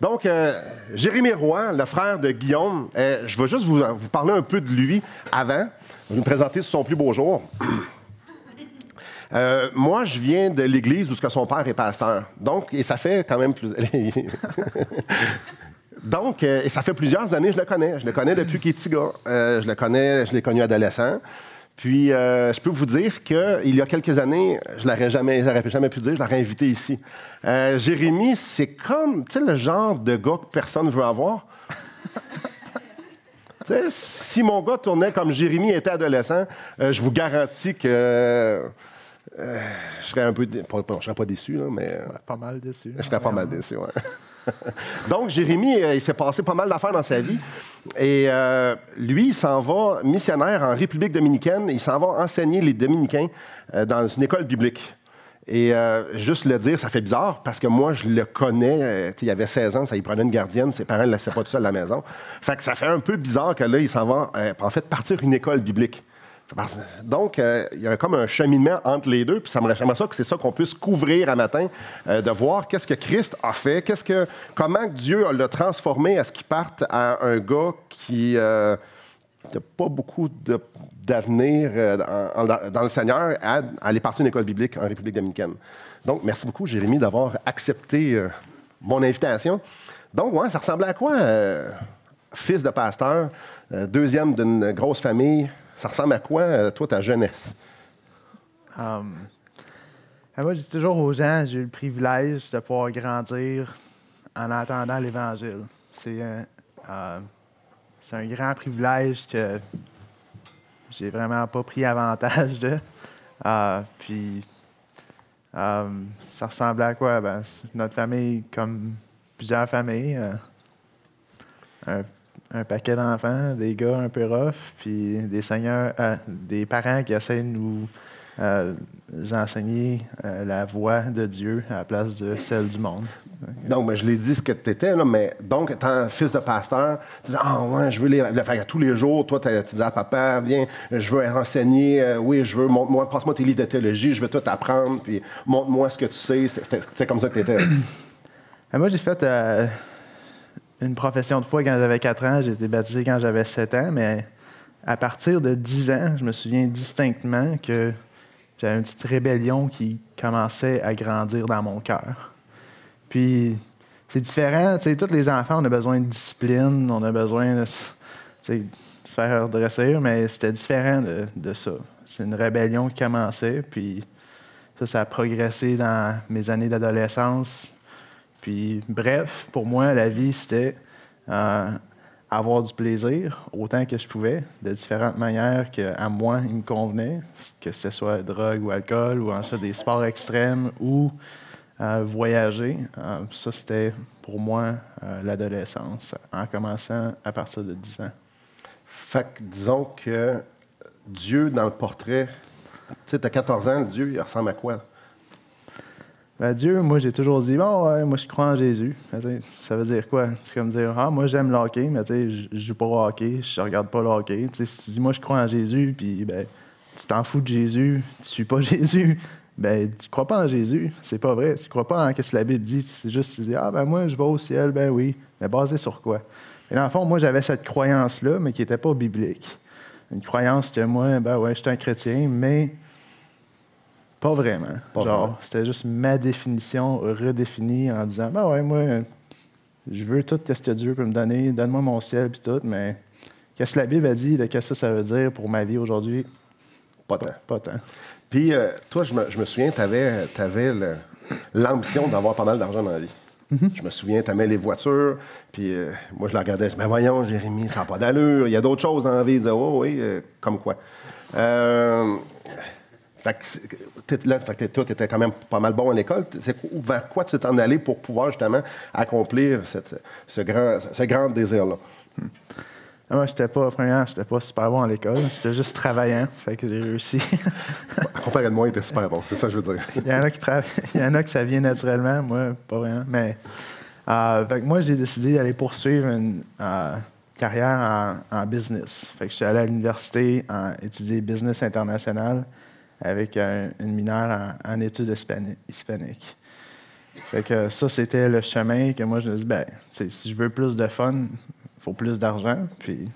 Donc, Jérémie Roy, le frère de Guillaume, je vais juste vous parler un peu de lui avant. Je vais me présenter sur son plus beau jour. Moi, je viens de l'église où son père est pasteur. Donc, et ça fait quand même plus... Donc, et ça fait plusieurs années que je le connais. Je le connais depuis qu'il est petit gars. Je l'ai connu adolescent. Puis, je peux vous dire qu'il y a quelques années, je n'aurais jamais pu dire, je l'aurais invité ici. Jérémie, c'est comme, tu sais, le genre de gars que personne ne veut avoir. Tu sais, si mon gars tournait comme Jérémie était adolescent, je vous garantis que je serais un peu... je serais pas déçu, là, mais... Pas mal déçu. Je serais pas mal déçu, oui. Donc, Jérémie, il s'est passé pas mal d'affaires dans sa vie. Et lui, il s'en va missionnaire en République dominicaine. Il s'en va enseigner les dominicains dans une école biblique. Et juste le dire, ça fait bizarre parce que moi, je le connais. Il avait 16 ans, ça y prenait une gardienne. Ses parents ne le laissaient pas tout seul à la maison. Fait que ça fait un peu bizarre que là, il s'en va en fait partir une école biblique. Donc, il y a comme un cheminement entre les deux, puis j'aimerais ça que c'est ça qu'on puisse couvrir à matin, de voir qu'est-ce que Christ a fait, comment Dieu l'a transformé à ce qu'il parte à un gars qui n'a pas beaucoup d'avenir dans le Seigneur, à aller partir une école biblique en République dominicaine. Donc, merci beaucoup, Jérémie, d'avoir accepté mon invitation. Donc, ouais, ça ressemblait à quoi, fils de pasteur, deuxième d'une grosse famille? Ça ressemble à quoi, toi, ta jeunesse? Moi, je dis toujours aux gens, j'ai eu le privilège de pouvoir grandir en entendant l'Évangile. C'est un grand privilège que j'ai vraiment pas pris avantage de. Puis, ça ressemblait à quoi? Ben, notre famille, comme plusieurs familles, un paquet d'enfants, des gars un peu rough, puis des parents qui essaient de nous enseigner la voie de Dieu à la place de celle du monde. Donc, je l'ai dit ce que tu étais, là, mais donc, étant fils de pasteur, tu disais, ouais, je veux le faire tous les jours. Toi, tu disais à papa, viens, je veux enseigner, oui, je veux, montre-moi, passe-moi tes livres de théologie, je veux tout apprendre, puis montre-moi ce que tu sais. C'est comme ça que tu étais. Moi, j'ai fait une profession de foi quand j'avais 4 ans. J'ai été baptisé quand j'avais 7 ans, mais à partir de 10 ans, je me souviens distinctement que j'avais une petite rébellion qui commençait à grandir dans mon cœur. Puis, c'est différent. Tu sais, tous les enfants, on a besoin de discipline, on a besoin de se faire redresser, mais c'était différent de ça. C'est une rébellion qui commençait, puis ça a progressé dans mes années d'adolescence. Puis, bref, pour moi, la vie, c'était avoir du plaisir autant que je pouvais, de différentes manières qu'à moi, il me convenait, que ce soit drogue ou alcool, ou ensuite des sports extrêmes, ou voyager. Ça, c'était pour moi l'adolescence, en commençant à partir de 10 ans. Fait que disons que Dieu, dans le portrait, tu sais, tu as 14 ans, Dieu, il ressemble à quoi? Ben, Dieu, moi, j'ai toujours dit, bon, ouais, moi, je crois en Jésus. Ça veut dire quoi? C'est comme dire, moi, j'aime le hockey, mais je joue pas au hockey, je regarde pas le hockey. T'sais, si tu dis, moi, je crois en Jésus, puis ben, tu t'en fous de Jésus, tu suis pas Jésus, ben, tu crois pas en Jésus. C'est pas vrai. Tu crois pas en ce que la Bible dit. C'est juste, tu dis, ben, moi, je vais au ciel, ben oui. Mais basé sur quoi? Et dans le fond, moi, j'avais cette croyance-là, mais qui était pas biblique. Une croyance que moi, ben ouais, je suis un chrétien, mais pas vraiment. C'était juste ma définition redéfinie en disant, ben ouais, moi, je veux tout ce que Dieu peut me donner, donne-moi mon ciel puis tout, mais qu'est-ce que la Bible a dit, de qu'est-ce que ça veut dire pour ma vie aujourd'hui? Pas tant. Puis, toi, je me souviens, tu avais l'ambition d'avoir pas mal d'argent dans la vie. Mm-hmm. Je me souviens, tu aimais les voitures, puis moi, je la regardais, je disais, mais voyons, Jérémie, ça n'a pas d'allure, il y a d'autres choses dans la vie. Je disais, oh, oui, comme quoi. Fait que toi, tu étais quand même pas mal bon à l'école. Vers quoi tu t'en allais pour pouvoir justement accomplir ce grand désir-là? Moi, j'étais pas super bon à l'école. J'étais juste travaillant. Fait que j'ai réussi. Comparé de moi, il était super bon. C'est ça que je veux dire. Il y en a que ça vient naturellement. Moi, pas vraiment. Mais fait que moi, j'ai décidé d'aller poursuivre une carrière en business. Fait que je suis allé à l'université étudier business international avec une mineure en études hispaniques. Fait que ça, c'était le chemin que moi, je me dis, ben, si je veux plus de fun, il faut plus d'argent. Puis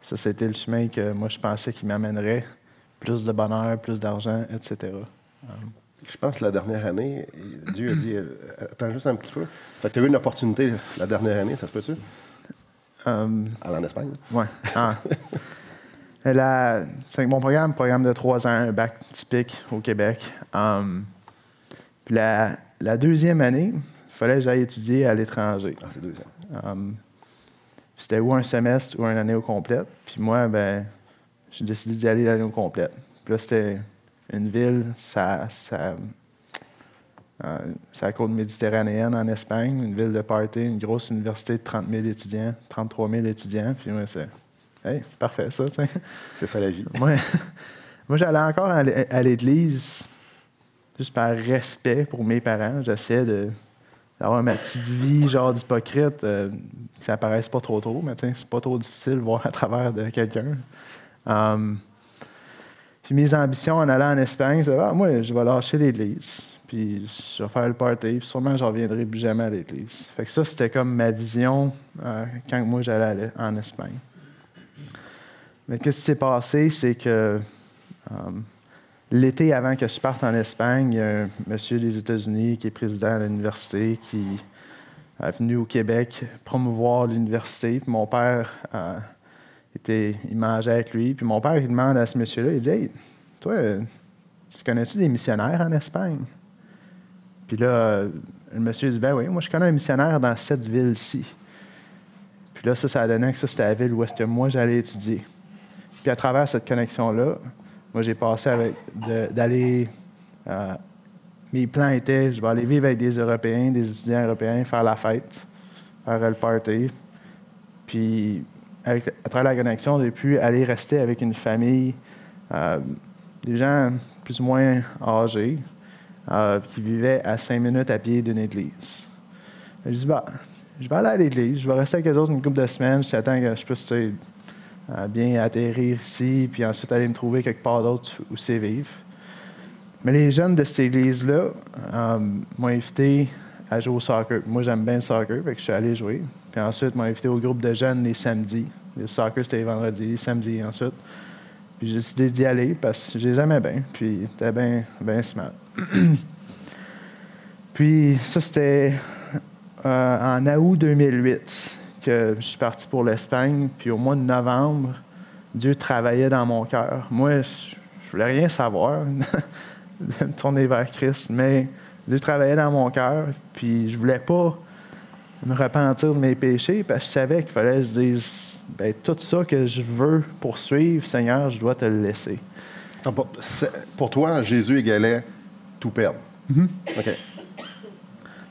ça, c'était le chemin que moi, je pensais qui m'amènerait plus de bonheur, plus d'argent, etc. Je pense que la dernière année, Dieu a dit, attends juste un petit peu. Fait que tu as eu une opportunité la dernière année, ça se peut-tu? Aller en Espagne. Oui. C'est mon programme de 3 ans, un bac typique au Québec. Puis la deuxième année, il fallait que j'aille étudier à l'étranger. Ah, c'est 2 ans. C'était ou un semestre ou une année au complète. Puis moi, ben, j'ai décidé d'y aller l'année au complète. Puis là, c'était une ville, c'est la côte méditerranéenne en Espagne, une ville de party, une grosse université de 30 000 étudiants, 33 000 étudiants. Puis moi, c'est parfait, ça, tu sais. C'est ça la vie. Moi, j'allais encore à l'église juste par respect pour mes parents. J'essayais d'avoir ma petite vie, genre d'hypocrite, que ça paraisse pas trop, mais c'est pas trop difficile de voir à travers de quelqu'un. Puis mes ambitions en allant en Espagne, c'est moi, je vais lâcher l'église, puis je vais faire le party, puis sûrement je ne reviendrai plus jamais à l'église. Fait que ça, c'était comme ma vision quand moi j'allais en Espagne. Mais qu'est-ce qui s'est passé, c'est que l'été avant que je parte en Espagne, il y a un monsieur des États-Unis qui est président de l'université qui est venu au Québec promouvoir l'université. Puis mon père, il mangeait avec lui. Puis mon père, il demande à ce monsieur-là, il dit « Hey, toi, tu connais-tu des missionnaires en Espagne? » Puis là, le monsieur dit « Ben oui, moi je connais un missionnaire dans cette ville-ci. » Puis là, ça a donné que ça, c'était la ville où est-ce que moi j'allais étudier. Puis à travers cette connexion-là, moi, j'ai passé d'aller... mes plans étaient, je vais aller vivre avec des Européens, des étudiants européens, faire la fête, faire le party. Puis, à travers la connexion, j'ai pu aller rester avec une famille, des gens plus ou moins âgés, qui vivaient à 5 minutes à pied d'une église. Je dis, je vais aller à l'église, je vais rester avec eux autres une couple de semaines, j'attends que je puisse bien atterrir ici, puis ensuite aller me trouver quelque part d'autre où c'est vivre. Mais les jeunes de cette église-là m'ont invité à jouer au soccer. Moi, j'aime bien le soccer, fait que je suis allé jouer. Puis ensuite, m'ont invité au groupe de jeunes les samedis. Le soccer, c'était les vendredis, les samedis ensuite. Puis j'ai décidé d'y aller parce que je les aimais bien, puis c'était bien, bien smart. Puis ça, c'était en août 2008. Que je suis parti pour l'Espagne, puis au mois de novembre, Dieu travaillait dans mon cœur. Moi, je voulais rien savoir de me tourner vers Christ, mais Dieu travaillait dans mon cœur, puis je voulais pas me repentir de mes péchés, parce que je savais qu'il fallait que je dise, ben, tout ça que je veux poursuivre, Seigneur, je dois te le laisser. Pour toi, Jésus égalait tout perdre. Mm-hmm. OK.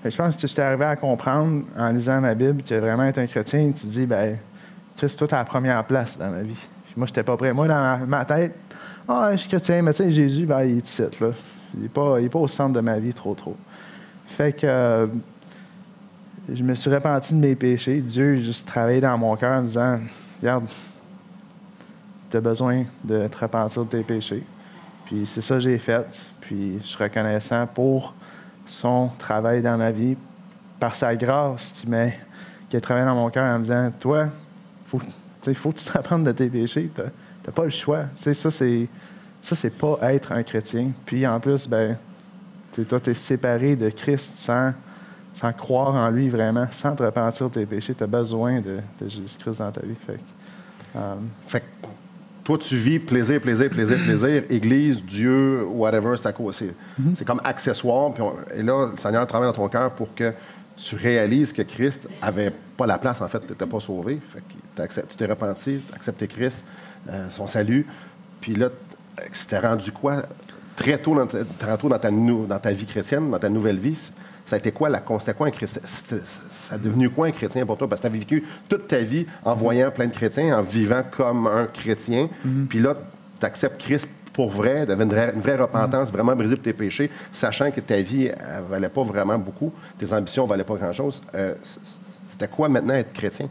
Je pense que j'étais arrivé à comprendre, en lisant ma Bible, que vraiment être un chrétien, tu te dis, ben, Christ, toi, t'es à la première place dans ma vie. Puis moi, j'étais pas prêt. Moi, dans ma tête, je suis chrétien, mais tu sais, Jésus, ben, il est ici, là. Il n'est pas au centre de ma vie trop. Fait que je me suis repenti de mes péchés. Dieu a juste travaillé dans mon cœur en me disant, regarde, tu as besoin de te repentir de tes péchés. Puis c'est ça que j'ai fait. Puis je suis reconnaissant pour son travail dans ma vie, par sa grâce qui a travaillé dans mon cœur en me disant, toi, faut que tu te reprennes de tes péchés. T'as pas le choix. Ça, c'est pas être un chrétien. Puis en plus, ben, toi, tu es séparé de Christ sans croire en lui vraiment, sans te repentir de tes péchés. Tu as besoin de Jésus-Christ dans ta vie. Fait que toi, tu vis plaisir, Église, Dieu, whatever, c'est à cause. C'est comme accessoire. Et là, le Seigneur travaille dans ton cœur pour que tu réalises que Christ n'avait pas la place. En fait, tu n'étais pas sauvé. Fait que tu t'es repenti, tu as accepté Christ, son salut. Puis là, c'était rendu quoi? Très tôt dans ta vie chrétienne, dans ta nouvelle vie, ça a été quoi? C'était quoi un chrétien? Ça a devenu quoi un chrétien pour toi? Parce que tu as vécu toute ta vie en voyant plein de chrétiens, en vivant comme un chrétien. Puis là, tu acceptes Christ pour vrai, une vraie repentance, vraiment brisée pour tes péchés, sachant que ta vie ne valait pas vraiment beaucoup, tes ambitions ne valaient pas grand-chose. C'était quoi maintenant être chrétien?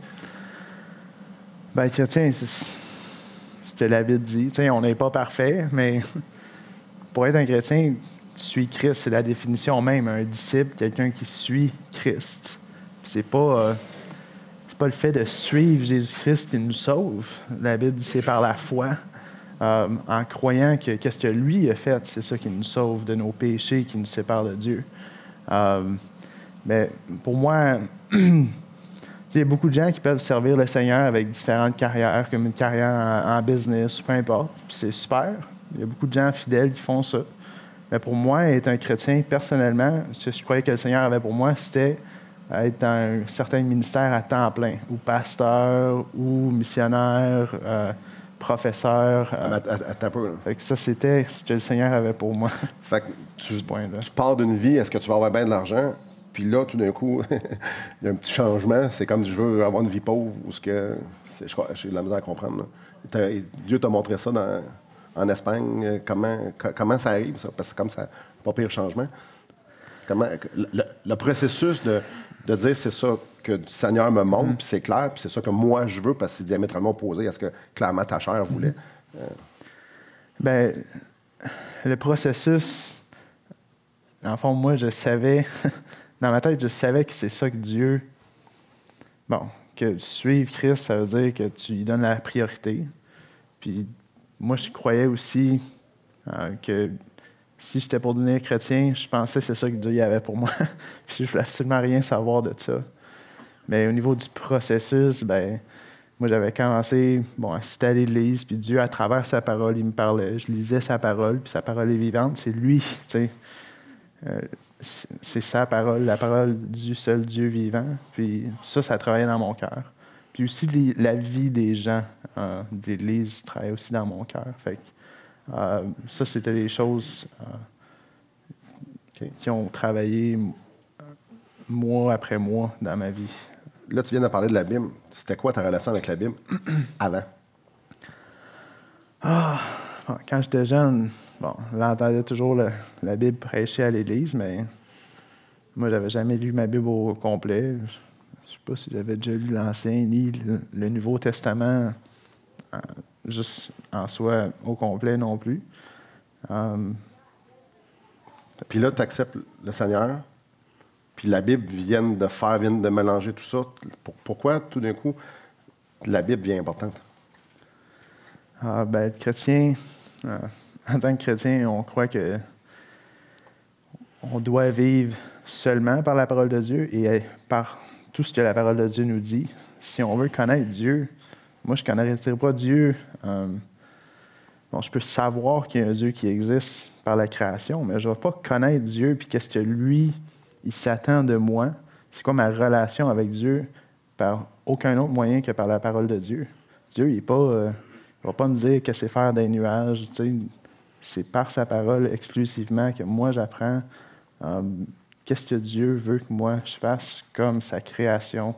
Ben, chrétien, c'est ce que la Bible dit. T'sais, on n'est pas parfait, mais pour être un chrétien, suis Christ, c'est la définition même. Un disciple, quelqu'un qui suit Christ. Puis c'est pas le fait de suivre Jésus-Christ qui nous sauve. La Bible dit c'est par la foi, en croyant que qu'est-ce que lui a fait, c'est ça qui nous sauve de nos péchés, qui nous sépare de Dieu. Mais pour moi, il y a beaucoup de gens qui peuvent servir le Seigneur avec différentes carrières, comme une carrière en business, peu importe. Puis c'est super. Il y a beaucoup de gens fidèles qui font ça. Mais pour moi, être un chrétien, personnellement, ce que je croyais que le Seigneur avait pour moi, c'était être dans un certain ministère à temps plein, ou pasteur, ou missionnaire, professeur. Attends un peu. Fait que ça, c'était ce que le Seigneur avait pour moi. Fait que tu pars d'une vie, est-ce que tu vas avoir bien de l'argent? Puis là, tout d'un coup, il y a un petit changement. C'est comme je veux avoir une vie pauvre ou ce que. Je crois, j'ai de la misère à comprendre. Dieu t'a montré ça en Espagne. Comment ça arrive, ça? Parce que comme ça, pas pire changement. Comment, le processus de dire c'est ça que le Seigneur me montre, puis c'est clair, puis c'est ça que moi je veux, parce que c'est diamétralement opposé à ce que clairement ta chair voulait. Bien, le processus, en fond, moi, je savais, dans ma tête, je savais que c'est ça que Dieu. Bon, que suivre Christ, ça veut dire que tu lui donnes la priorité. Puis moi, je croyais aussi que si j'étais pour devenir chrétien, je pensais que c'est ça que Dieu avait pour moi. Puis je voulais absolument rien savoir de ça. Mais au niveau du processus, ben moi, j'avais commencé à citer à l'Église, puis Dieu, à travers sa parole, il me parlait. Je lisais sa parole, puis sa parole est vivante. C'est lui, tu sais. C'est sa parole, la parole du seul Dieu vivant. Puis ça travaillait dans mon cœur. Puis aussi, la vie des gens de l'Église travaillait aussi dans mon cœur. Fait que, ça, c'était des choses qui ont travaillé mois après mois dans ma vie. Là, tu viens de parler de la Bible. C'était quoi ta relation avec la Bible avant? Quand j'étais jeune, j'entendais toujours la Bible prêchée à l'Église, mais moi, j'avais jamais lu ma Bible au complet. Je sais pas si j'avais déjà lu l'Ancien ni le Nouveau Testament juste en soi au complet non plus. Puis là, tu acceptes le Seigneur, puis la Bible vient de mélanger tout ça. Pourquoi, tout d'un coup, la Bible devient importante? Être chrétien, en tant que chrétien, on croit que on doit vivre seulement par la parole de Dieu et par tout ce que la parole de Dieu nous dit. Si on veut connaître Dieu, moi, je ne connaîtrais pas Dieu. Je peux savoir qu'il y a un Dieu qui existe par la création, mais je ne vais pas connaître Dieu puis qu'est-ce que lui, il s'attend de moi. C'est quoi ma relation avec Dieu par aucun autre moyen que par la parole de Dieu. Dieu, il ne va pas me dire que c'est faire des nuages. Tu sais, c'est par sa parole exclusivement que moi, j'apprends qu'est-ce que Dieu veut que moi je fasse comme sa création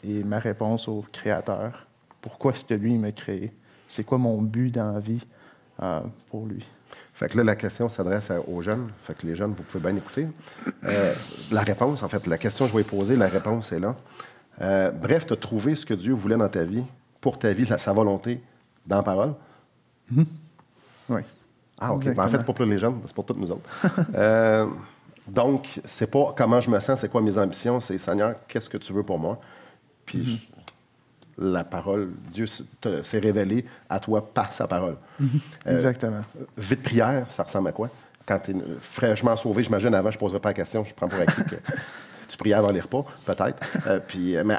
et ma réponse au Créateur. Pourquoi est-ce que lui, il m'a créé? C'est quoi mon but dans la vie pour lui? Fait que là, la question s'adresse aux jeunes. Fait que les jeunes, vous pouvez bien écouter. La réponse, en fait, la question que je vais poser, la réponse est là. Bref, tu as trouvé ce que Dieu voulait dans ta vie, pour ta vie, sa volonté, dans la parole? Mm-hmm. Oui. Ah, OK. Ben, en fait, c'est pas pour les jeunes, c'est pour toutes nous autres. Donc, c'est pas comment je me sens, c'est quoi mes ambitions, c'est Seigneur, qu'est-ce que tu veux pour moi? Puis, la parole, Dieu s'est révélé à toi par sa parole. Exactement. Vie de prière, ça ressemble à quoi? Quand tu es fraîchement sauvé, j'imagine, avant, je ne poserai pas la question, je prends pour acquis que tu priais avant les repas, peut-être. Mais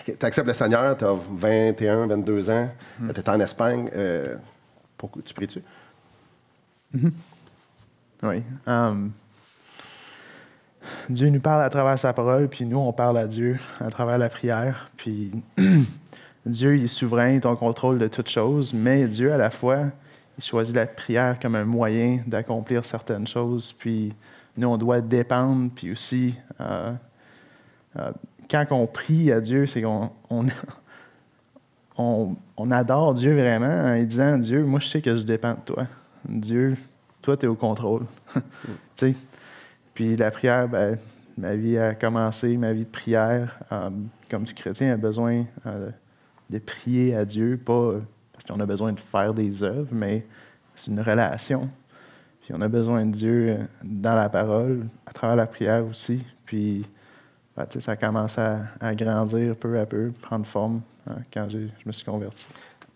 tu acceptes le Seigneur, tu as 21, 22 ans, tu es en Espagne. Pourquoi tu pries-tu? Oui. Dieu nous parle à travers sa parole, puis nous, on parle à Dieu à travers la prière. Puis Dieu, il est souverain, il est en contrôle de toutes choses, mais Dieu, à la fois, il choisit la prière comme un moyen d'accomplir certaines choses. Puis nous, on doit dépendre, puis aussi, quand on prie à Dieu, c'est qu'on on adore Dieu vraiment en lui disant, Dieu, moi, je sais que je dépends de toi. Dieu, toi, tu es au contrôle. Tu sais? Puis la prière, ma vie a commencé, ma vie de prière. Comme tout chrétien, a besoin de prier à Dieu, pas parce qu'on a besoin de faire des œuvres, mais c'est une relation. Puis on a besoin de Dieu dans la parole, à travers la prière aussi. Puis ben, ça a commencé à grandir peu à peu, prendre forme quand je me suis converti.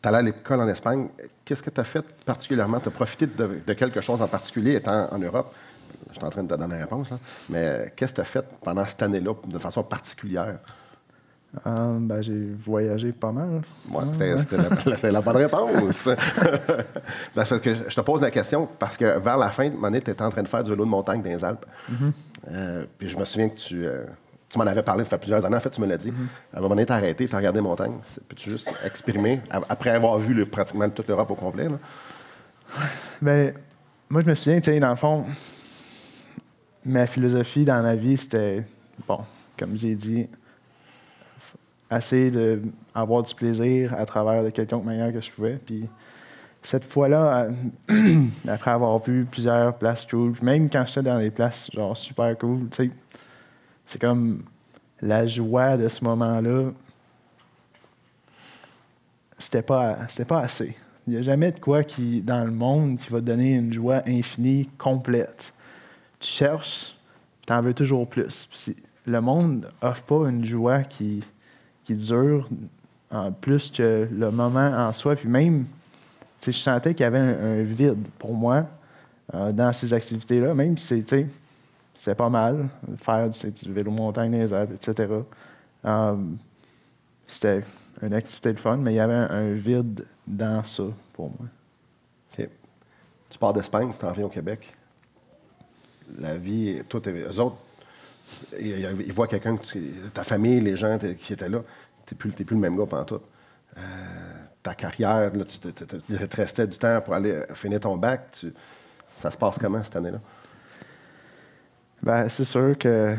Tu allé à l'école en Espagne. Qu'est-ce que tu as fait particulièrement? Tu as profité de quelque chose en particulier étant en Europe? Je suis en train de te donner la réponse, là. Mais qu'est-ce que tu as fait pendant cette année-là de façon particulière? Ben, j'ai voyagé pas mal. Ouais, c'était la bonne réponse. Parce que je te pose la question parce que vers la fin de mon année, tu étais en train de faire du vélo de montagne dans les Alpes. Puis je me souviens que tu m'en avais parlé, ça fait plusieurs années, en fait, tu me l'as dit. À un moment donné, tu as arrêté, tu as regardé les montagnes. Peux-tu juste exprimer, après avoir vu pratiquement toute l'Europe au complet? Là? Bien, moi, je me souviens, tu sais, dans le fond, ma philosophie dans ma vie, c'était, bon, comme j'ai dit, essayer d'avoir du plaisir à travers de quelconque manière que je pouvais. Puis cette fois-là, après avoir vu plusieurs places cool, puis même quand j'étais dans des places genre super cool, tu sais, c'est comme la joie de ce moment-là, c'était pas assez. Il n'y a jamais de quoi qui, dans le monde, qui va te donner une joie infinie, complète. Tu cherches, tu en veux toujours plus. Puis le monde n'offre pas une joie qui dure plus que le moment en soi. Puis même, je sentais qu'il y avait un vide pour moi dans ces activités-là, même si c'était pas mal, faire du vélo montagne dans les Alpes, etc. C'était une activité de fun, mais il y avait un vide dans ça pour moi. OK. Tu pars d'Espagne, tu t'en viens au Québec. La vie, toi, eux autres, ils voient quelqu'un, ta famille, les gens qui étaient là, t'es plus le même gars pendant tout. Ta carrière, là, tu te restais du temps pour aller finir ton bac. Ça se passe comment cette année-là? Ben, c'est sûr que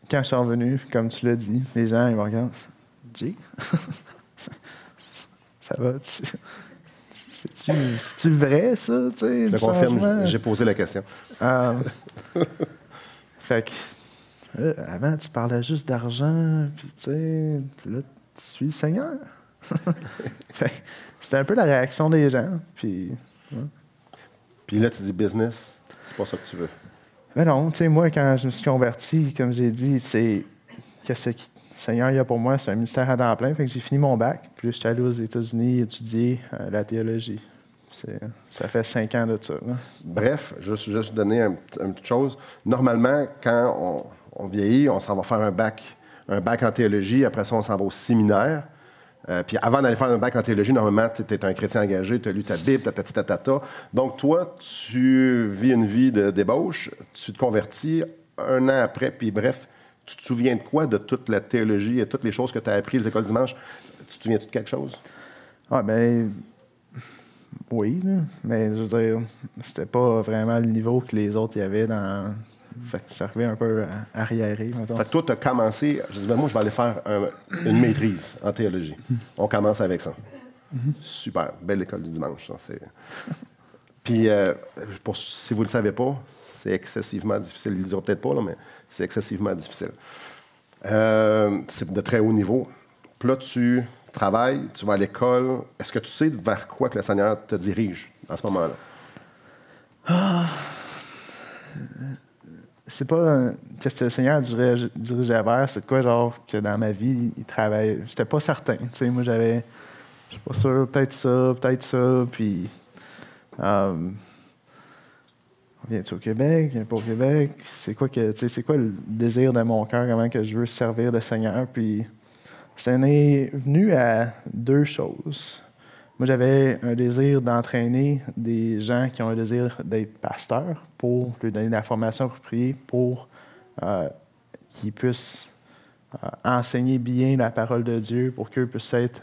quand je suis revenu, comme tu l'as dit, les gens ils me regardent. Jay, ça va? C'est-tu vrai, ça? Je le confirme, j'ai posé la question. Fait que, avant, tu parlais juste d'argent, puis là, tu suis le Seigneur. Fait que, c'était un peu la réaction des gens, puis... Ouais. Puis là, tu dis business, c'est pas ça que tu veux. Mais non, tu sais, moi, quand je me suis converti, comme j'ai dit, c'est qu'est-ce que le Seigneur il y a pour moi, c'est un ministère à temps plein. Fait que j'ai fini mon bac, puis je suis allé aux États-Unis étudier la théologie. Ça fait 5 ans de ça. Là. Bref, juste donner une petite chose. Normalement, quand on vieillit, on s'en va faire un bac en théologie. Après ça, on s'en va au séminaire. Puis avant d'aller faire un bac en théologie, normalement, tu es un chrétien engagé, tu as lu ta Bible, tatata. Donc, toi, tu vis une vie de débauche, tu te convertis 1 an après, puis bref, tu te souviens de quoi, de toute la théologie et toutes les choses que tu as apprises les écoles dimanche? Tu te souviens-tu de quelque chose? Ah, ben oui, là. Mais je veux dire, c'était pas vraiment le niveau que les autres y avaient dans... Fait que je suis arrivé un peu arriéré, mettons. Fait que toi, tu as commencé... Je dis, ben, moi, je vais aller faire une maîtrise en théologie. On commence avec ça. Super. Belle école du dimanche, ça. Puis, si vous ne le savez pas, c'est excessivement difficile. Ils ne le diront peut-être pas, là, mais c'est excessivement difficile. C'est de très haut niveau. Puis là, tu travailles, tu vas à l'école. Est-ce que tu sais vers quoi que le Seigneur te dirige à ce moment-là? C'est pas qu'est-ce que le Seigneur dirigeait vers, c'est de quoi, genre, que dans ma vie, il travaillait. J'étais pas certain. Tu sais, moi, je suis pas sûr, peut-être ça, puis... viens-tu au Québec? Viens pas au Québec? C'est quoi le désir de mon cœur, comment que je veux servir le Seigneur? Puis, ça en est venu à 2 choses. Moi, j'avais un désir d'entraîner des gens qui ont un désir d'être pasteurs pour leur donner de la formation appropriée pour qu'ils puissent enseigner bien la parole de Dieu, pour qu'eux puissent être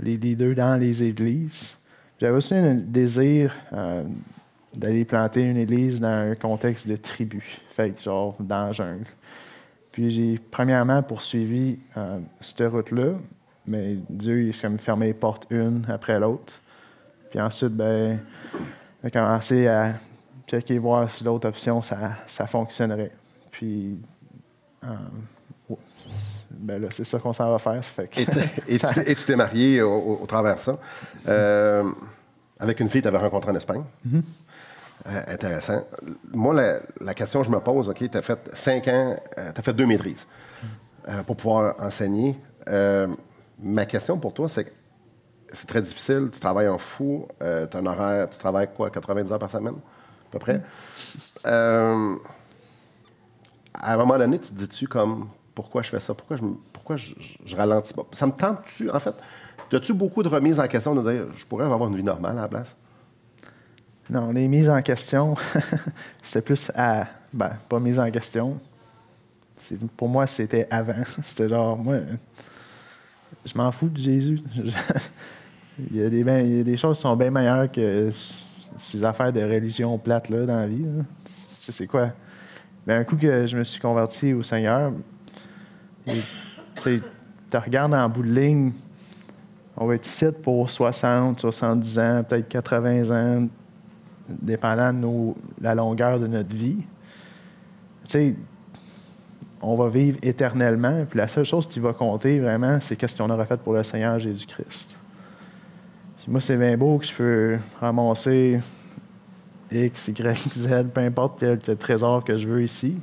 les leaders dans les églises. J'avais aussi un désir d'aller planter une église dans un contexte de tribu, fait genre dans la jungle. Puis j'ai premièrement poursuivi cette route-là, mais Dieu, il s'est comme fermé les portes une après l'autre. Puis ensuite, ben, j'ai commencé à checker, voir si l'autre option, ça fonctionnerait. Puis, ben là, c'est ça qu'on s'en va faire. Ça fait que et tu t'es marié au travers de ça. avec une fille que tu avais rencontrée en Espagne. Intéressant. Moi, la question que je me pose, OK, tu as fait 5 ans, tu as fait 2 maîtrises pour pouvoir enseigner. Ma question pour toi, c'est que c'est très difficile, tu travailles en fou, tu as un horaire, tu travailles quoi, 90 heures par semaine, à peu près. À un moment donné, tu te dis-tu comme, pourquoi je fais ça? Pourquoi je ralentis pas? Ça me tente-tu, en fait? As-tu beaucoup de remises en question de dire, je pourrais avoir une vie normale à la place? Non, les mises en question, c'était plus à... Ben, pas mises en question. Pour moi, c'était avant. C'était genre, moi, je m'en fous de Jésus. Il y a des choses qui sont bien meilleures que ces affaires de religion plate là, dans la vie. Là. C'est quoi? Ben, un coup que je me suis converti au Seigneur, tu te regardes en bout de ligne, on va être ici pour 60, 70 ans, peut-être 80 ans, dépendant de la longueur de notre vie. Tu sais, on va vivre éternellement, puis la seule chose qui va compter vraiment, c'est qu'est-ce qu'on aura fait pour le Seigneur Jésus-Christ. Puis moi, c'est bien beau que je peux ramasser X, Y, Z, peu importe quel trésor que je veux ici.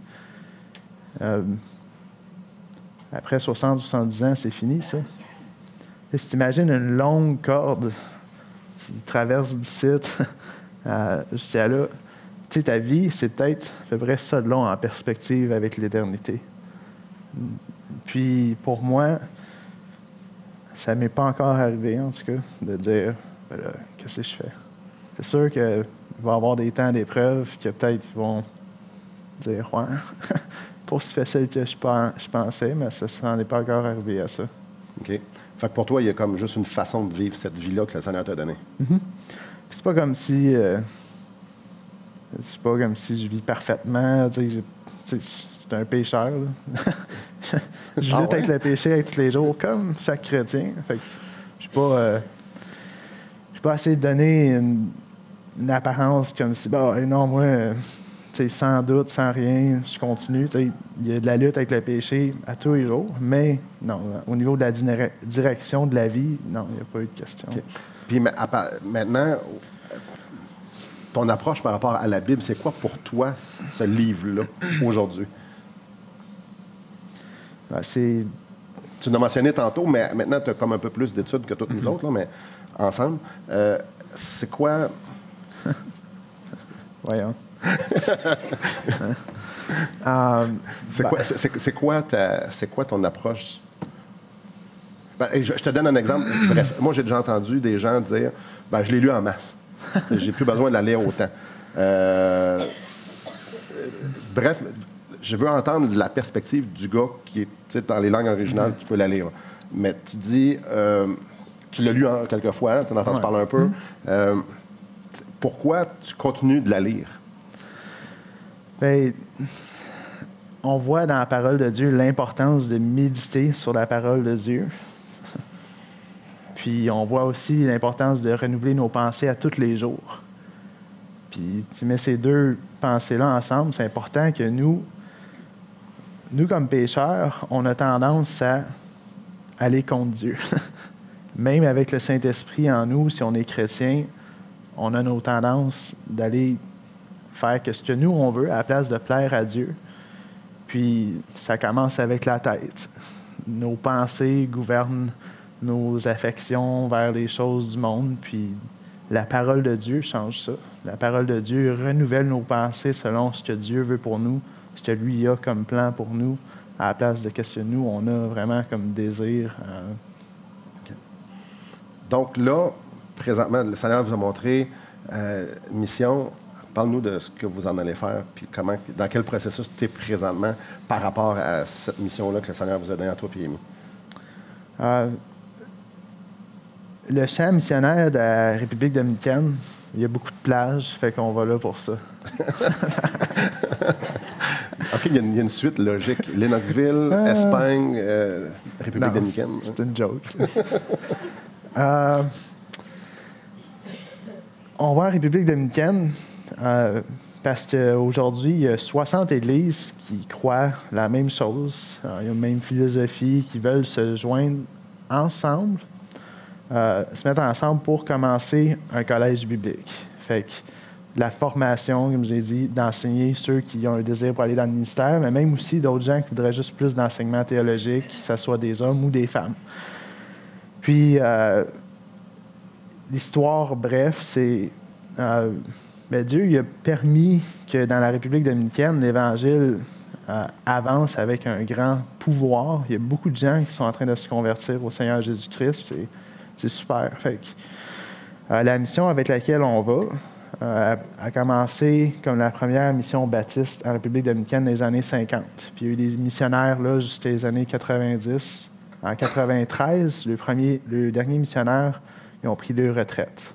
Après 60, 70 ans, c'est fini, ça. Et si tu imagines une longue corde qui traverse d'ici jusqu'à là, tu sais, ta vie, c'est peut-être à peu près ça de long en perspective avec l'éternité. Puis, pour moi, ça m'est pas encore arrivé, en tout cas, de dire, ben là, qu'est-ce que je fais? C'est sûr qu'il va y avoir des temps d'épreuve que peut-être ils vont dire, ouais, pas si facile que je pensais, mais ça n'en est pas encore arrivé à ça. OK. Fait que pour toi, il y a comme juste une façon de vivre cette vie-là que le Seigneur t'a donnée. C'est pas comme si... c'est pas comme si je vis parfaitement. Je suis un pécheur. Je lutte avec le péché avec tous les jours, comme chaque chrétien. Fait que je suis pas assez de donner une apparence comme si, non, moi, sans doute, sans rien, je continue. Il y a de la lutte avec le péché à tous les jours, mais non, au niveau de la direction de la vie, non, il n'y a pas eu de question. Okay. Puis maintenant, ton approche par rapport à la Bible, c'est quoi pour toi, ce livre-là, aujourd'hui? Tu l'as mentionné tantôt, mais maintenant, tu as comme un peu plus d'études que toutes nous autres, là, mais ensemble. C'est quoi... Voyons. C'est quoi ton approche? Je te donne un exemple. Bref, moi, j'ai déjà entendu des gens dire, je l'ai lu en masse. J'ai plus besoin de la lire autant. Bref, je veux entendre la perspective du gars qui est dans les langues originales, tu peux la lire. Mais tu dis, tu l'as lu quelques fois, tu en as entendu parler un peu. Pourquoi tu continues de la lire? Bien, on voit dans la parole de Dieu l'importance de méditer sur la parole de Dieu. Puis on voit aussi l'importance de renouveler nos pensées à tous les jours. Puis tu mets ces deux pensées-là ensemble, c'est important que nous comme pécheurs, on a tendance à aller contre Dieu. Même avec le Saint-Esprit en nous, si on est chrétien, on a nos tendances d'aller faire ce que nous, on veut, à la place de plaire à Dieu. Puis ça commence avec la tête. Nos pensées gouvernent nos affections vers les choses du monde, puis la parole de Dieu change ça. La parole de Dieu renouvelle nos pensées selon ce que Dieu veut pour nous, ce que lui a comme plan pour nous, à la place de ce que nous, on a vraiment comme désir. Okay. Donc là, présentement, le Seigneur vous a montré mission. Parle-nous de ce que vous en allez faire, puis dans quel processus tu es présentement par rapport à cette mission-là que le Seigneur vous a donnée à toi et Amy. Le champ missionnaire de la République dominicaine, il y a beaucoup de plages, fait qu'on va là pour ça. OK, il y a une suite logique. Lennoxville, Espagne, République dominicaine. C'est une joke. On va en République dominicaine parce qu'aujourd'hui, il y a 60 églises qui croient la même chose. Il y a la même philosophie, qui veulent se joindre ensemble se mettre ensemble pour commencer un collège biblique. Fait que la formation, comme j'ai dit, d'enseigner ceux qui ont un désir pour aller dans le ministère, mais même aussi d'autres gens qui voudraient juste plus d'enseignement théologique, que ce soit des hommes ou des femmes. Puis, l'histoire, bref, c'est... Dieu il a permis que dans la République dominicaine, l'Évangile avance avec un grand pouvoir. Il y a beaucoup de gens qui sont en train de se convertir au Seigneur Jésus-Christ. C'est super. Fait que, la mission avec laquelle on va a commencé comme la première mission baptiste en République dominicaine dans les années 50. Puis il y a eu des missionnaires là jusqu'à les années 90. En 93, le dernier missionnaire, ils ont pris leur retraite.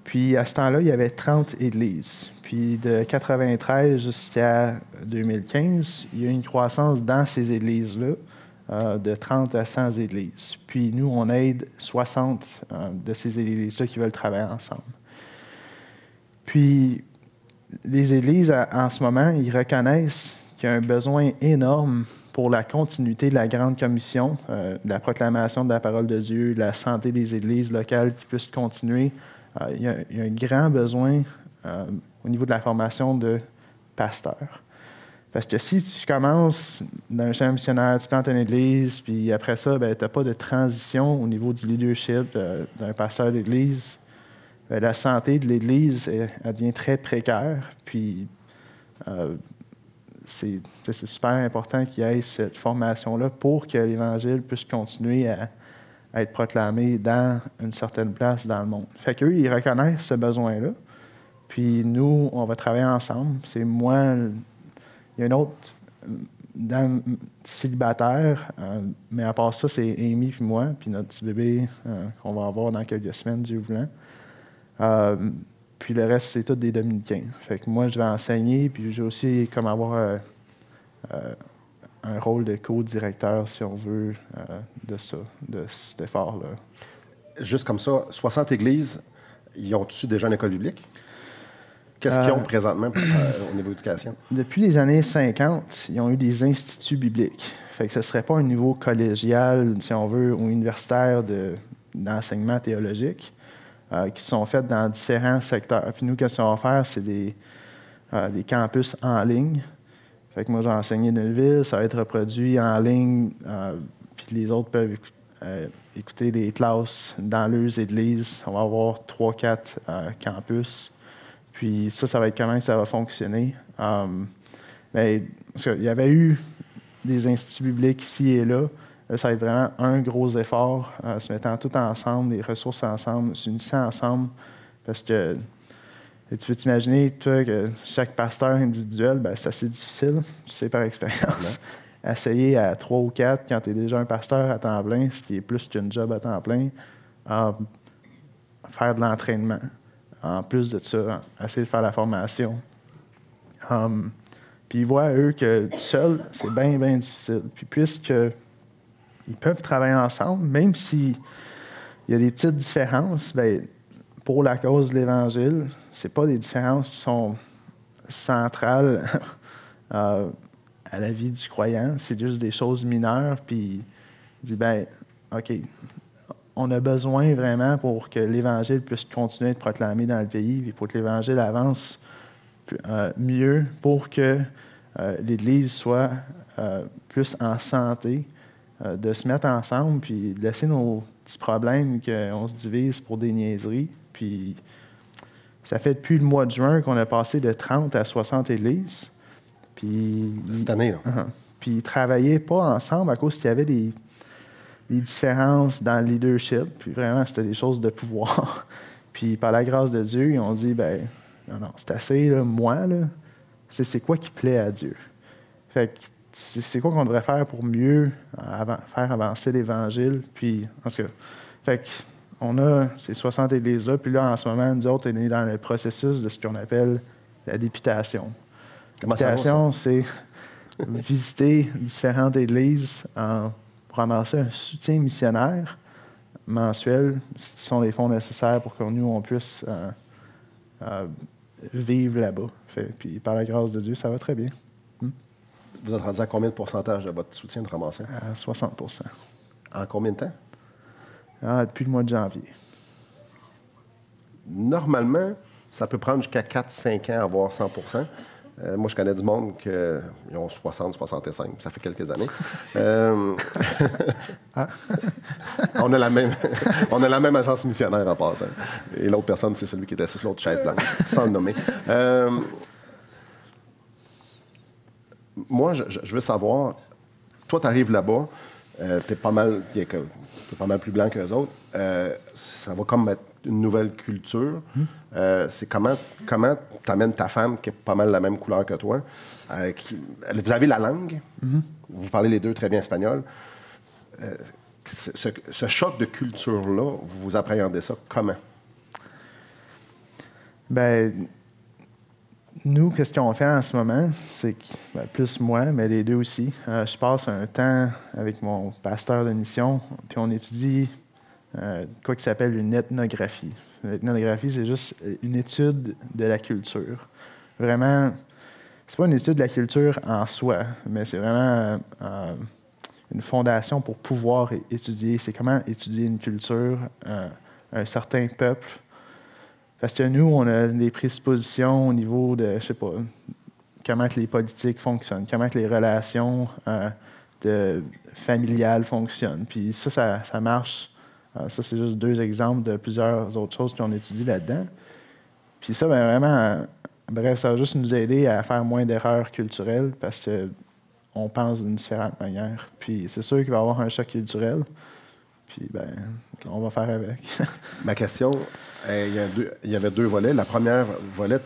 Puis à ce temps-là, il y avait 30 églises. Puis de 93 jusqu'à 2015, il y a eu une croissance dans ces églises-là de 30 à 100 églises. Puis nous, on aide 60 de ces églises-là qui veulent travailler ensemble. Puis les églises, en ce moment, ils reconnaissent qu'il y a un besoin énorme pour la continuité de la Grande Commission, de la proclamation de la parole de Dieu, de la santé des églises locales qui puissent continuer. Il y a un grand besoin au niveau de la formation de pasteurs. Parce que si tu commences dans un champ missionnaire, tu plantes une église, puis après ça, tu n'as pas de transition au niveau du leadership d'un pasteur d'église, la santé de l'Église, elle devient très précaire. Puis, c'est super important qu'il y ait cette formation-là pour que l'Évangile puisse continuer à être proclamé dans une certaine place dans le monde. Fait qu'eux, ils reconnaissent ce besoin-là. Puis nous, on va travailler ensemble. C'est moi, il y a une autre célibataire, mais à part ça, c'est Amy puis moi, puis notre petit bébé qu'on va avoir dans quelques semaines, Dieu voulant. Puis le reste, c'est tous des Dominicains. Fait que moi, je vais enseigner, puis je vais aussi comme avoir un rôle de co-directeur, si on veut, de cet effort-là. Juste comme ça, 60 églises, ils ont-tu déjà une école biblique? Qu'est-ce qu'ils ont présentement au niveau d'éducation? Depuis les années 50, ils ont eu des instituts bibliques. Fait que ce ne serait pas un niveau collégial, si on veut, ou universitaire d'enseignement théologique. Qui sont faites dans différents secteurs. Puis nous, qu'est-ce qu'on va faire, c'est des campus en ligne. Fait que moi, j'ai enseigné dans une ville, ça va être reproduit en ligne, puis les autres peuvent écouter des classes dans leurs églises. On va avoir 3-4 campus. Puis ça va être comment ça va fonctionner. Mais, parce qu'il y avait eu des instituts bibliques ici et là. Ça va être vraiment un gros effort, se mettant tout ensemble, les ressources ensemble, s'unissant ensemble, parce que tu peux t'imaginer, toi, que chaque pasteur individuel, c'est assez difficile, tu sais par expérience. Essayer à 3 ou 4, quand tu es déjà un pasteur à temps plein, ce qui est plus qu'un job à temps plein, faire de l'entraînement. En plus de ça, essayer de faire la formation. Puis ils voient, eux, que seul, c'est bien, bien difficile. Puis puisque ils peuvent travailler ensemble, même s'il y a des petites différences, pour la cause de l'Évangile, c'est pas des différences qui sont centrales à la vie du croyant, c'est juste des choses mineures, puis il dit, OK, on a besoin vraiment pour que l'Évangile puisse continuer à être proclamé dans le pays, puis pour que l'Évangile avance mieux, pour que l'Église soit plus en santé, de se mettre ensemble, puis de laisser nos petits problèmes qu'on se divise pour des niaiseries. Puis ça fait depuis le mois de juin qu'on a passé de 30 à 60 églises. Puis cette année, là. Puis ils travaillaient pas ensemble à cause qu'il y avait des différences dans le leadership. Puis vraiment, c'était des choses de pouvoir. Puis par la grâce de Dieu, ils ont dit, non, c'est assez, là, moi, là, c'est quoi qui plaît à Dieu. Fait que c'est quoi qu'on devrait faire pour mieux faire avancer l'Évangile. Puis, en tout cas, fait qu'on a ces 60 églises-là. Puis là, en ce moment, nous autres, on est dans le processus de ce qu'on appelle la députation. La députation, c'est visiter différentes églises pour ramasser un soutien missionnaire mensuel, ce qui sont les fonds nécessaires pour que nous, on puisse vivre là-bas. Puis, par la grâce de Dieu, ça va très bien. Vous êtes rendu à combien de pourcentage de votre soutien de ramasser? À 60 %. En combien de temps? Depuis le mois de janvier. Normalement, ça peut prendre jusqu'à 4-5 ans à avoir 100 moi, je connais du monde qui ont 60, 65, ça fait quelques années. On a la même agence missionnaire en passant. Et l'autre personne, c'est celui qui était sur l'autre chaise blanche, sans le nommer. Moi, je veux savoir, toi, tu arrives là-bas, t'es pas mal plus blanc que les autres. Ça va comme être une nouvelle culture. C'est comment tu amènes ta femme, qui est pas mal la même couleur que toi. Vous avez la langue. Vous parlez les deux très bien espagnol. Ce choc de culture-là, vous appréhendez ça comment? Ben, nous, qu'est-ce qu'on fait en ce moment, c'est que, plus moi, mais les deux aussi, je passe un temps avec mon pasteur de mission, puis on étudie quoi qui s'appelle une ethnographie. L'ethnographie, c'est juste une étude de la culture. Vraiment, c'est pas une étude de la culture en soi, mais c'est vraiment une fondation pour pouvoir étudier. C'est comment étudier une culture, un certain peuple. Parce que nous, on a des présuppositions au niveau de, je sais pas, comment que les politiques fonctionnent, comment que les relations familiales fonctionnent. Puis ça marche. Ça, c'est juste 2 exemples de plusieurs autres choses qu'on étudie là-dedans. Puis ça, ben vraiment, bref, ça va juste nous aider à faire moins d'erreurs culturelles parce qu'on pense d'une différente manière. Puis c'est sûr qu'il va y avoir un choc culturel. Puis, ben, on va faire avec. Ma question, il y avait 2 volets. La première volet,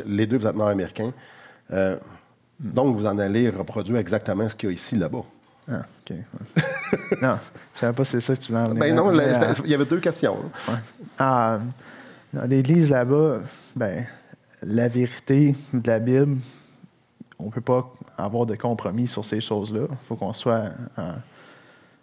les deux, vous êtes nord-américains. Donc, vous en allez reproduire exactement ce qu'il y a ici, là-bas. Ah, OK. Non, je ne savais pas si c'est ça que tu voulais en venir. Ben non, il y avait 2 questions. Dans l'Église, là-bas, ben, la vérité de la Bible, on ne peut pas avoir de compromis sur ces choses-là. Il faut qu'on soit...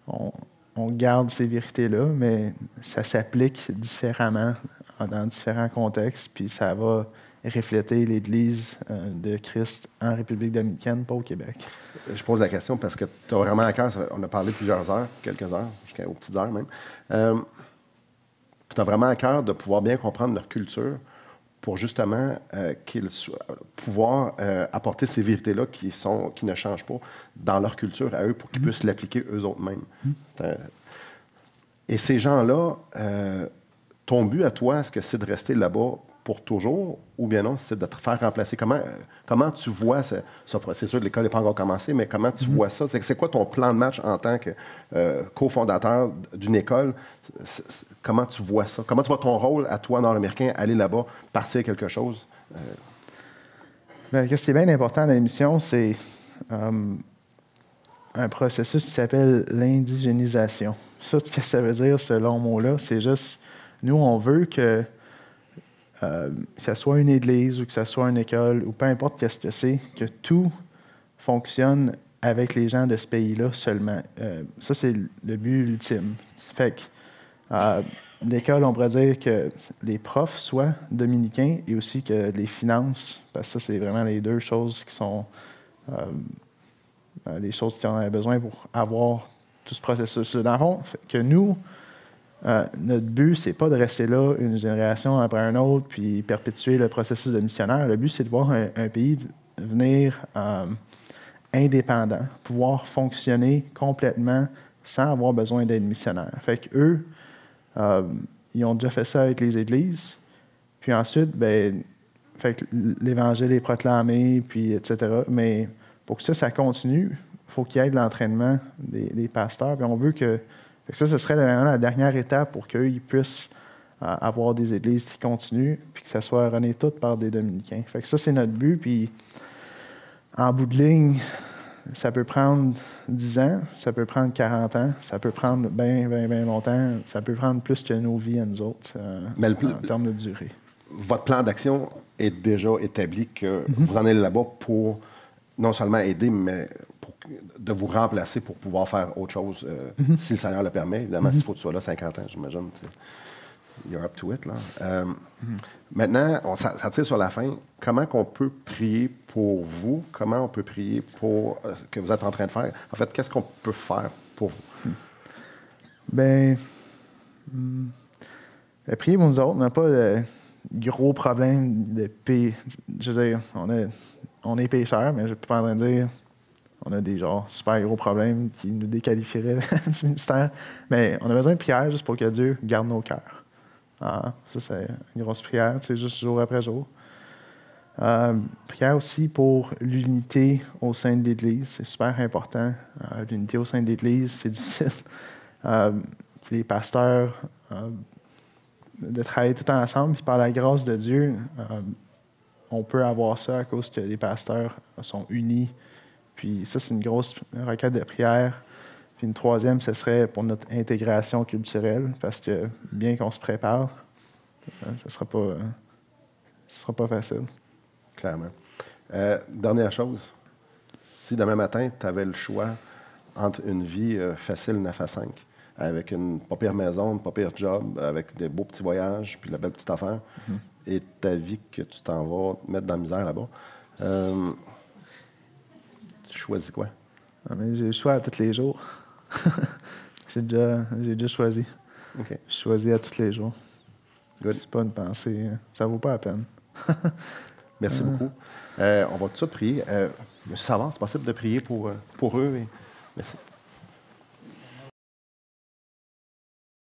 on garde ces vérités-là, mais ça s'applique différemment dans différents contextes, puis ça va refléter l'Église de Christ en République dominicaine, pas au Québec. Je pose la question parce que tu as vraiment à cœur, on a parlé plusieurs heures, quelques heures, jusqu'aux petites heures même. Tu as vraiment à cœur de pouvoir bien comprendre leur culture pour justement pouvoir apporter ces vérités-là qui ne changent pas dans leur culture à eux pour qu'ils puissent l'appliquer eux-mêmes. Et ces gens-là, ton but à toi, est-ce que c'est de rester là-bas pour toujours ou bien non, c'est de te faire remplacer? Comment tu vois ça? C'est sûr que l'école n'est pas encore commencée, mais comment tu vois ça? C'est quoi ton plan de match en tant que cofondateur d'une école? Comment tu vois ça? Comment tu vois ton rôle à toi, Nord-Américain, aller là-bas, partir quelque chose? Bien, ce qui est bien important dans l'émission, c'est un processus qui s'appelle l'indigénisation. Ça, ce que ça veut dire, ce long mot-là, c'est juste, nous, on veut que ça soit une église ou que ça soit une école ou peu importe qu'est-ce que c'est, que tout fonctionne avec les gens de ce pays-là seulement. Ça, c'est le but ultime. Fait que l'école, on pourrait dire que les profs soient dominicains et aussi que les finances, parce que ça, c'est vraiment les 2 choses qui sont les choses qu'on a besoin pour avoir tout ce processus-là. Dans le fond, que nous, notre but, c'est pas de rester là une génération après un autre puis perpétuer le processus de missionnaire. Le but, c'est de voir un pays devenir indépendant, pouvoir fonctionner complètement sans avoir besoin d'aide missionnaire. Fait qu'eux, ils ont déjà fait ça avec les églises. Puis ensuite, ben, fait que l'Évangile est proclamé, puis etc. Mais pour que ça continue, il faut qu'il y ait de l'entraînement des pasteurs. Puis on veut que ça, ce serait vraiment la dernière étape pour qu'ils puissent avoir des églises qui continuent, puis que ça soit rené tout par des dominicains. Fait que ça, c'est notre but. Puis en bout de ligne, ça peut prendre 10 ans, ça peut prendre 40 ans, ça peut prendre bien longtemps, ça peut prendre plus que nos vies à nous autres en termes de durée. Votre plan d'action est déjà établi que vous en allez là-bas pour non seulement aider, mais de vous remplacer pour pouvoir faire autre chose, si le Seigneur le permet. Évidemment, s'il faut que tu sois là 50 ans, j'imagine. You're up to it, là. Maintenant, ça tire sur la fin. Comment qu'on peut prier pour vous? Comment on peut prier pour ce que vous êtes en train de faire? En fait, qu'est-ce qu'on peut faire pour vous? Bien, Prier pour nous autres, on n'a pas de gros problème de paix. Je veux dire, on est pécheurs, mais je ne suis pas en train de dire on a des super gros problèmes qui nous déqualifieraient du ministère. Mais on a besoin de prière juste pour que Dieu garde nos cœurs. Ça, c'est une grosse prière, juste jour après jour. Prière aussi pour l'unité au sein de l'Église. C'est super important. L'unité au sein de l'Église, c'est difficile. Les pasteurs, de travailler tout le temps ensemble, puis par la grâce de Dieu, on peut avoir ça à cause que les pasteurs sont unis. Puis ça, c'est une grosse requête de prière. Puis une troisième, ce serait pour notre intégration culturelle, parce que bien qu'on se prépare, ce sera pas facile. Clairement. Dernière chose, si demain matin, tu avais le choix entre une vie facile 9 à 5, avec une pas pire maison, une pas pire job, avec des beaux petits voyages, puis la belle petite affaire, et ta vie que tu t'en vas mettre dans la misère là-bas, tu choisis quoi? Mais j'ai le choix à tous les jours. j'ai déjà choisi. OK. Je choisis à tous les jours. Good. C'est pas une pensée. Ça vaut pas la peine. Merci beaucoup. On va tout de suite prier. Monsieur Savard, c'est possible de prier pour eux? Merci.